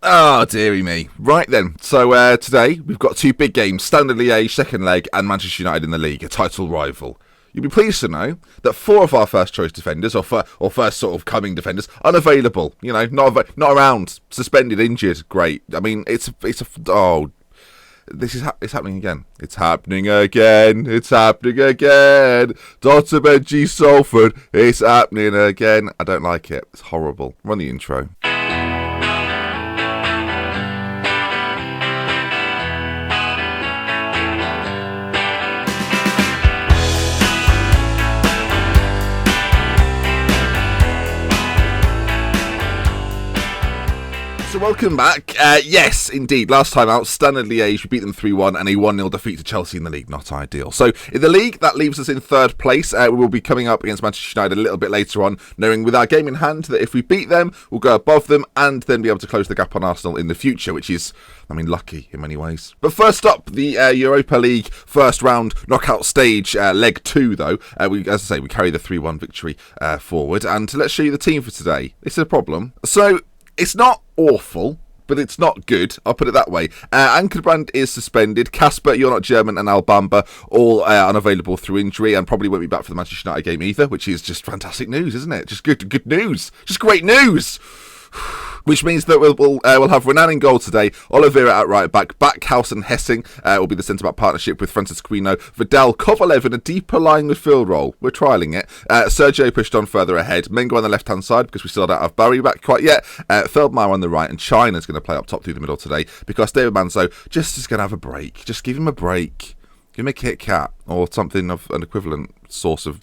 Oh, dearie me. Right then, so today we've got two big games, Standard Liège second leg and Manchester United in the league, a title rival. You'll be pleased to know that four of our first choice defenders, or first sort of coming defenders, unavailable. You know, not around, suspended, injured. Great. I mean, it's happening again. It's happening again. It's happening again. Benji Salford. It's happening again. I don't like it. It's horrible. Run the intro. So welcome back. Yes, indeed. Last time out, Standard Liège, we beat them 3-1 and a 1-0 defeat to Chelsea in the league. Not ideal. So in the league, that leaves us in third place. We will be coming up against Manchester United a little bit later on, knowing with our game in hand that if we beat them, we'll go above them and then be able to close the gap on Arsenal in the future, which is, I mean, lucky in many ways. But first up, the Europa League first round knockout stage, leg 2 though. As I say, we carry the 3-1 victory forward. And let's show you the team for today. This is a problem. So it's not awful, but it's not good. I'll put it that way. Ankerbrand is suspended. Kasper, You're Not German, and Albamba all unavailable through injury and probably won't be back for the Manchester United game either, which is just fantastic news, isn't it? Just good news. Just great news. Which means that we'll have Renan in goal today, Oliveira at right back, Backhouse and Hessing will be the centre-back partnership with Francisquino, Vidal, Kovalev in a deeper lying midfield role. We're trialling it. Sergio pushed on further ahead, Mengo on the left-hand side because we still don't have Barry back quite yet, Feldmeier on the right, and China's going to play up top through the middle today because David Manzo just is going to have a break. Just give him a break. Give him a Kit Kat or something of an equivalent source of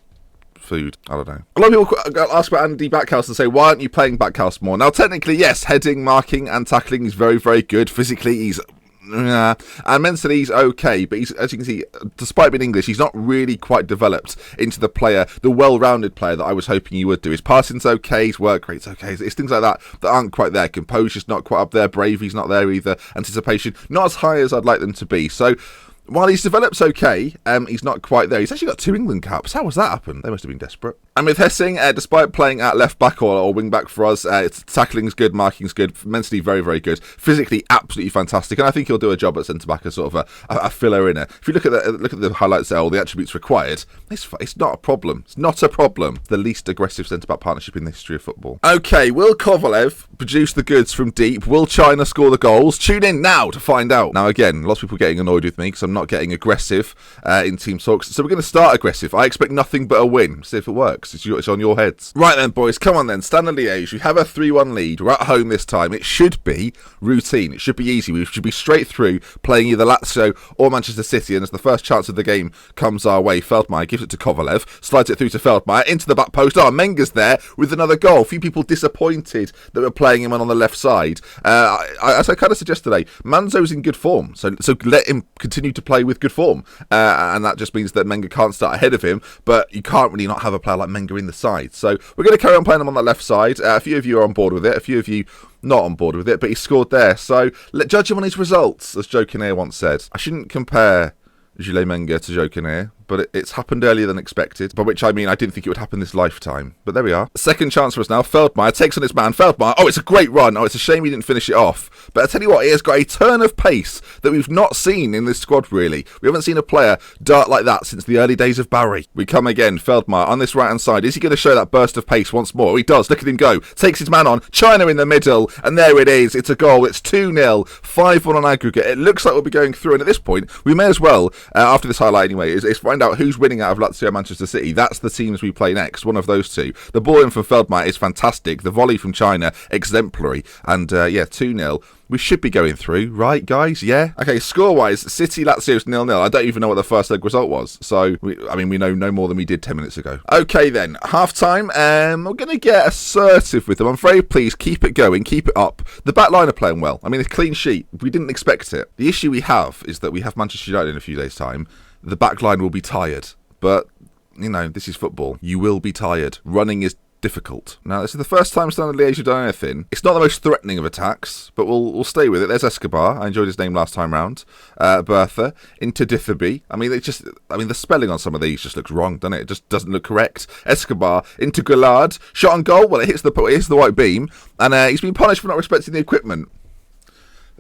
food. I don't know. A lot of people ask about Andy Backhouse and say, why aren't you playing Backhouse more? Now, technically, yes, heading, marking and tackling is very, very good. Physically, he's and mentally he's okay, but he's, as you can see, despite being English, he's not really quite developed into the well-rounded player that I was hoping he would do. His passing's okay, his work rate's okay, it's things like that aren't quite there. Composure's not quite up there, bravery's not there either, anticipation not as high as I'd like them to be. So while he's developed okay, he's not quite there. He's actually got 2 England caps. How has that happened? They must have been desperate. And with Hessing, despite playing at left back or wing back for us, tackling's good, marking's good, mentally very, very good, physically absolutely fantastic, and I think he'll do a job at centre back as sort of a filler in it. If you look at the highlights there, all the attributes required, it's not a problem. It's not a problem. The least aggressive centre back partnership in the history of football. Okay, will Kovalev produce the goods from deep? Will China score the goals? Tune in now to find out. Now again, lots of people getting annoyed with me because I'm not getting aggressive in team talks, so we're going to start aggressive. I expect nothing but a win. See if it works. It's on your heads. Right then, boys, come on then. Standard Liège, we have a 3-1 lead. We're at home this time. It should be routine. It should be easy. We should be straight through playing either Lazio or Manchester City, and as the first chance of the game comes our way, Feldmeier gives it to Kovalev, slides it through to Feldmeier, into the back post. Menga's there with another goal. A few people disappointed that we're playing him on the left side. As I kind of suggest today, Manzo's in good form, so let him continue to play with good form, and that just means that Menga can't start ahead of him, but you can't really not have a player like Menga in the side. So we're going to carry on playing him on that left side. A few of you are on board with it, a few of you not on board with it, but he scored there. So judge him on his results, as Joe Kinnear once said. I shouldn't compare Jules Menga to Joe Kinnear, but it's happened earlier than expected, by which I mean I didn't think it would happen this lifetime. But there we are. Second chance for us now. Feldmeier takes on his man. Feldmeier, it's a great run. It's a shame he didn't finish it off. But I tell you what, he has got a turn of pace that we've not seen in this squad, really. We haven't seen a player dart like that since the early days of Barry. We come again. Feldmeier on this right-hand side. Is he going to show that burst of pace once more? He does. Look at him go. Takes his man on. China in the middle. And there it is. It's a goal. It's 2-0. 5-1 on aggregate. It looks like we'll be going through. And at this point, we may as well, after this highlight anyway, is find out who's winning out of Lazio, Manchester City. That's the teams we play next. One of those two. The ball in from Feldmeier is fantastic. The volley from China, exemplary. And 2-0. We should be going through, right, guys? Yeah? Okay, score-wise, City, Lazio's 0-0. I don't even know what the first leg result was. So, we know no more than we did 10 minutes ago. Okay, then. Half-time. We're going to get assertive with them. I'm very pleased. Keep it going. Keep it up. The back line are playing well. I mean, a clean sheet. We didn't expect it. The issue we have is that we have Manchester United in a few days' time. The back line will be tired. But, this is football. You will be tired. Running is difficult. Now, this is the first time Standard Liège have done anything. It's not the most threatening of attacks, but we'll stay with it. There's Escobar. I enjoyed his name last time round. Bertha into Ditherby. The spelling on some of these just looks wrong, doesn't it? It just doesn't look correct. Escobar into Goulard. Shot on goal. Well, it hits the white beam, and he's been punished for not respecting the equipment.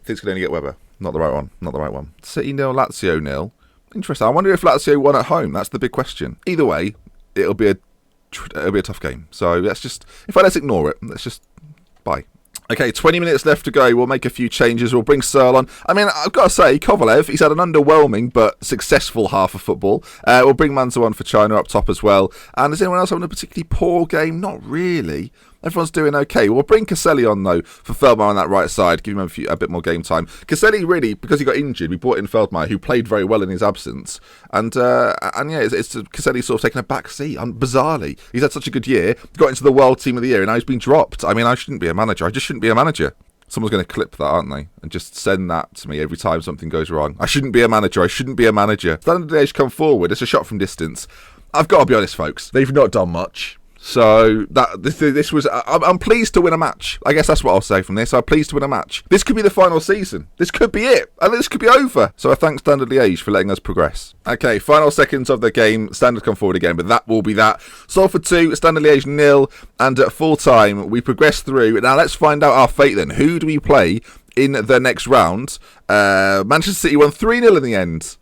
I think it's going to get Weber. Not the right one. Not the right one. City 0, Lazio 0. Interesting. I wonder if Lazio won at home. That's the big question. Either way, it'll be a tough game. So let's ignore it. Let's just bye. Okay, 20 minutes left to go. We'll make a few changes. We'll bring Searle on. I mean, I've got to say, Kovalev, he's had an underwhelming but successful half of football. We'll bring Manzo on for China up top as well. And is anyone else having a particularly poor game? Not really. Everyone's doing okay. We'll bring Caselli on, though, for Feldmeier on that right side, give him a bit more game time. Caselli, really, because he got injured, we brought in Feldmeier, who played very well in his absence. And it's Caselli sort of taking a back seat, bizarrely. He's had such a good year, got into the World Team of the Year, and now he's been dropped. I mean, I shouldn't be a manager. I just shouldn't be a manager. Someone's going to clip that, aren't they? And just send that to me every time something goes wrong. I shouldn't be a manager. I shouldn't be a manager. Standard Liège come forward. It's a shot from distance. I've got to be honest, folks. They've not done much. So this was. I'm pleased to win a match. I guess that's what I'll say from this. I'm pleased to win a match. This could be the final season. This could be it, and this could be over. So I thank Standard Liège for letting us progress. Okay, final seconds of the game. Standard come forward again, but that will be that. Salford 2, Standard Liège 0, and at full time we progress through. Now let's find out our fate. Then who do we play in the next round? Manchester City won 3-0 in the end.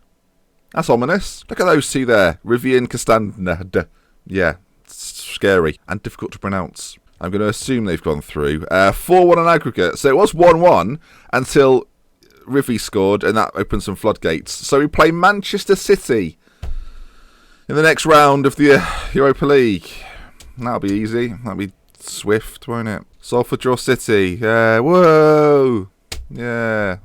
That's ominous. Look at those two there, Rivian Castanda. Yeah. Scary and difficult to pronounce. I'm going to assume they've gone through. 4-1 on aggregate. So it was 1-1 until Rivi scored, and that opened some floodgates. So we play Manchester City in the next round of the Europa League. That'll be easy. That'll be swift, won't it? Salford draw City. Yeah. Whoa. Yeah.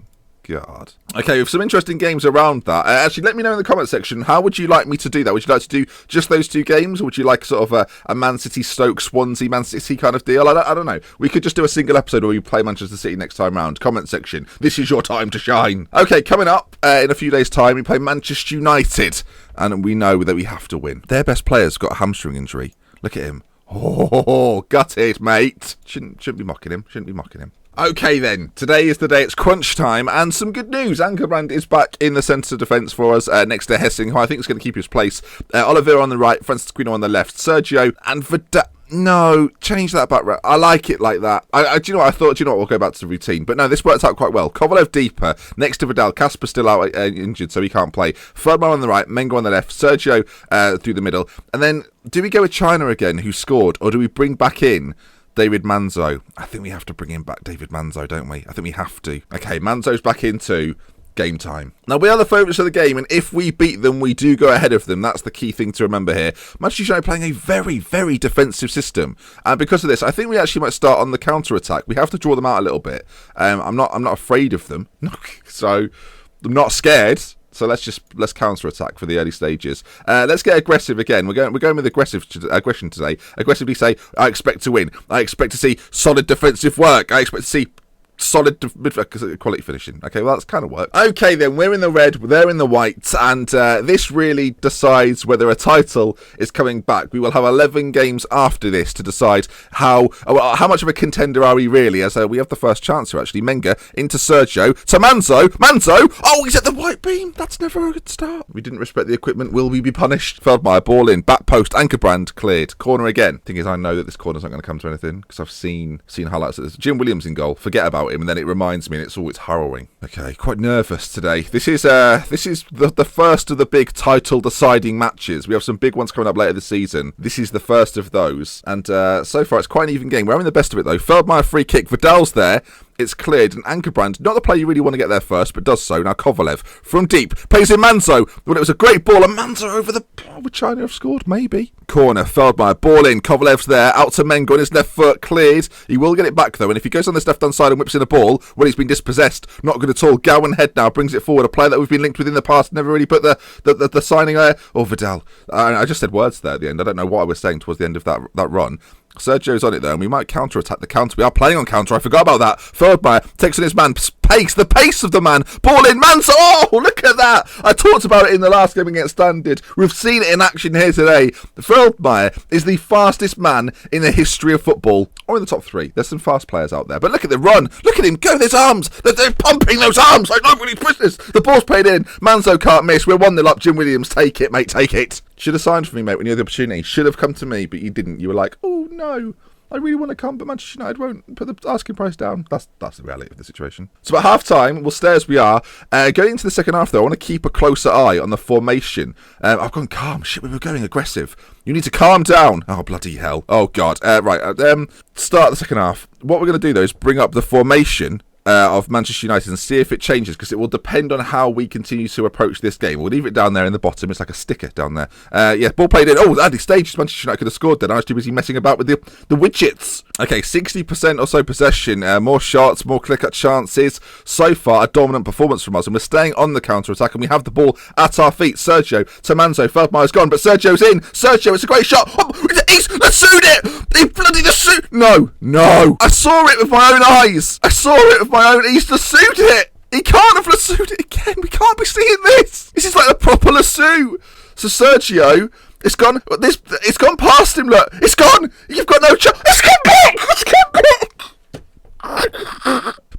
God. Okay, with some interesting games around that. Actually, let me know in the comment section, how would you like me to do that? Would you like to do just those two games? Or would you like sort of a Man City, Stoke, Swansea, Man City kind of deal? I don't know. We could just do a single episode where we play Manchester City next time round. Comment section. This is your time to shine. Okay, coming up in a few days' time, we play Manchester United. And we know that we have to win. Their best player's got a hamstring injury. Look at him. Oh, gutted, mate. Shouldn't be mocking him. Okay then, today is the day, it's crunch time, and some good news. Ankerbrand is back in the centre defence for us, next to Hessing, who I think is going to keep his place. Oliveira on the right, Francisquino on the left, Sergio and Vidal. No, change that back. I like it like that. Do you know what I thought? Do you know what? We'll go back to the routine. But no, this worked out quite well. Kovalev deeper, next to Vidal. Kasper still out injured, so he can't play. Feldmeier on the right, Mengo on the left, Sergio through the middle. And then, do we go with China again, who scored, or do we bring back in David Manzo? I think we have to bring in back David Manzo, don't we? I think we have to. Okay, Manzo's back into game time. Now, we are the favourites of the game, and if we beat them, we do go ahead of them. That's the key thing to remember here. Manchester United playing a very, very defensive system. And because of this, I think we actually might start on the counter-attack. We have to draw them out a little bit. I'm not afraid of them. So, I'm not scared. So let's counter-attack for the early stages. Let's get aggressive again. We're going with aggression today. Aggressively say, I expect to win. I expect to see solid defensive work. I expect to see solid quality finishing. Okay, well, that's kind of work. Okay, then, we're in the red, they're in the white, and this really decides whether a title is coming back. We will have 11 games after this to decide how much of a contender are we really, as we have the first chance here, actually. Menga into Sergio, to Manzo, oh, he's at the white beam, that's never a good start. We didn't respect the equipment, will we be punished? Feldmeier, ball in, back post, Ankerbrand, cleared, corner again. Thing is, I know that this corner's not going to come to anything, because I've seen highlights of this. Jim Williams in goal, forget about him, and then it reminds me, and it's always harrowing. Okay, quite nervous today. This is the first of the big title deciding matches. We have some big ones coming up later this season. This is the first of those, and so far it's quite an even game. We're having the best of it though. Feldmeier free kick, Vidal's there. It's cleared, and Ankerbrand, not the player you really want to get there first, but does so. Now Kovalev, from deep, plays in Manzo, when it was a great ball, and Manzo over the... would China have scored? Maybe. Corner, Feldmeier, ball in, Kovalev's there, out to Mengo on his left foot, cleared. He will get it back, though, and if he goes on this left-hand side and whips in a ball, well, he's been dispossessed. Not good at all. Gowan head now, brings it forward, a player that we've been linked with in the past, never really put the signing there. Oh, Vidal. I just said words there at the end. I don't know what I was saying towards the end of that run. Sergio's on it though, and we might counter-attack the counter. We are playing on counter, I forgot about that. Feldmeier takes on his man, the pace of the man, ball in, Manzo, oh, look at that. I talked about it in the last game against Standard. We've seen it in action here today. Feldmeier is the fastest man in the history of football, or in the top three. There's some fast players out there, but look at the run. Look at him go with his arms. They're pumping those arms like nobody's business. The ball's played in. Manzo can't miss. We're 1-0 up. Jim Williams, take it, mate, take it. Should have signed for me, mate, when you had the opportunity. Should have come to me, but you didn't. You were like, oh, no. I really want to come, but Manchester United won't put the asking price down. That's the reality of the situation. So at half-time, we'll stay as we are. Going into the second half, though, I want to keep a closer eye on the formation. I've gone calm. Shit, we were going aggressive. You need to calm down. Oh, bloody hell. Oh, God. Start the second half. What we're going to do, though, is bring up the formation of Manchester United and see if it changes, because it will depend on how we continue to approach this game. We'll leave it down there in the bottom. It's like a sticker down there. Ball played in. Oh, early stage. Manchester United could have scored then. I was too busy messing about with the widgets. Okay, 60% or so possession. More shots, more clear-cut chances. So far, a dominant performance from us, and we're staying on the counter-attack, and we have the ball at our feet. Sergio, Tomanzo, Feldmaier's gone, but Sergio's in. Sergio, it's a great shot. Oh, he's lassoed it. He bloody lassoed. No. I saw it with my own eyes. He's lassoed it. He can't have lassoed it again. We can't be seeing this. This is like a proper lasso. So Sergio, it's gone. It's gone past him. Look, it's gone. You've got no chance. It's gone back.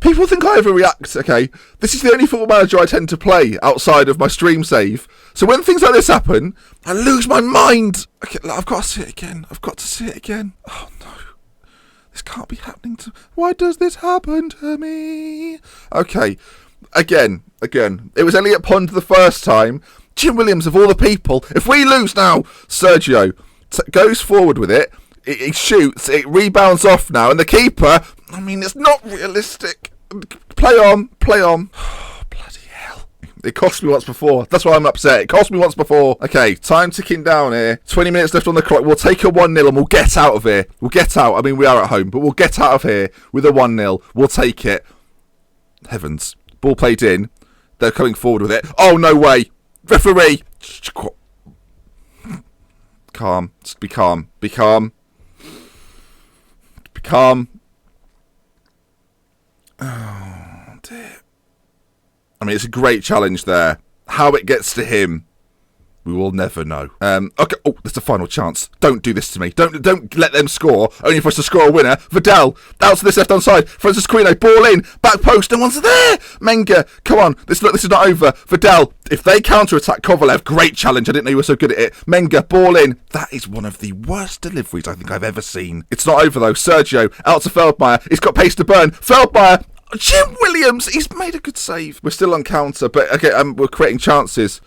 People think I overreact. Okay, this is the only Football Manager I tend to play outside of my stream save. So when things like this happen, I lose my mind. Okay, I've got to see it again. Oh no. This can't be happening to... Why does this happen to me? Okay. Again. It was Elliot Pond the first time. Jim Williams, of all the people. If we lose now, Sergio goes forward with it. He shoots. It rebounds off now. And the keeper... I mean, it's not realistic. Play on. Oh, bloody hell. It cost me once before. That's why I'm upset. It cost me once before. Okay, time ticking down here. 20 minutes left on the clock. We'll take a 1-0 and we'll get out of here. We'll get out. I mean, we are at home, but we'll get out of here with a 1-0. We'll take it. Heavens. Ball played in. They're coming forward with it. Oh, no way. Referee. Calm. Just be calm. Be calm. Oh, dear. I mean, it's a great challenge there. How it gets to him, we will never know. Okay. Oh, there's the final chance. Don't do this to me. Don't let them score. Only for us to score a winner. Vidal, out to this left-hand side. Francis Quino, ball in. Back post. No one's there. Menga, come on. This is not over. Vidal, if they counter-attack Kovalev, great challenge. I didn't know you were so good at it. Menga, ball in. That is one of the worst deliveries I think I've ever seen. It's not over, though. Sergio, out to Feldmaier. He's got pace to burn. Feldmaier. Jim Williams, he's made a good save. We're still on counter, but okay, we're creating chances.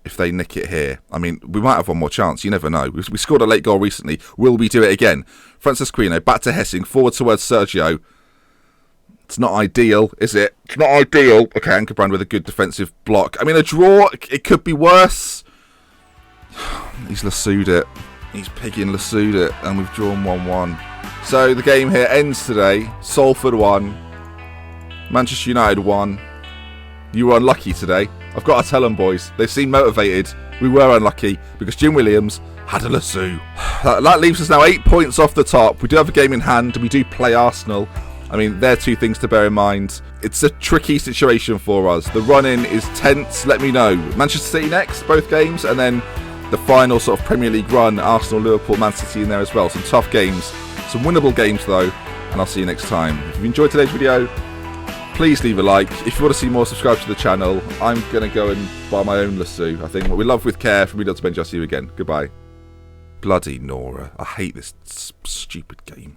If they nick it here, I mean, we might have one more chance. You never know. We scored a late goal recently. Will we do it again? Francis Quino, back to Hessing, forward towards Sergio. It's not ideal, is it? It's not ideal. Okay, Ankerbrand with a good defensive block. I mean, a draw, it could be worse. He's lassoed it. He's pigging lassoed it, and we've drawn 1-1. So the game here ends today. Salford 1. Manchester United 1. You were unlucky today. I've got to tell them, boys. They seem motivated. We were unlucky because Jim Williams had a lasso. That leaves us now 8 points off the top. We do have a game in hand. We do play Arsenal. I mean, they're two things to bear in mind. It's a tricky situation for us. The run-in is tense. Let me know. Manchester City next, both games. And then the final sort of Premier League run. Arsenal, Liverpool, Man City in there as well. Some tough games. Some winnable games, though. And I'll see you next time. If you've enjoyed today's video, please leave a like. If you want to see more, subscribe to the channel. I'm going to go and buy my own lasso. I think what we love with care from me to Ben. I'll see you again. Goodbye. Bloody Nora. I hate this stupid game.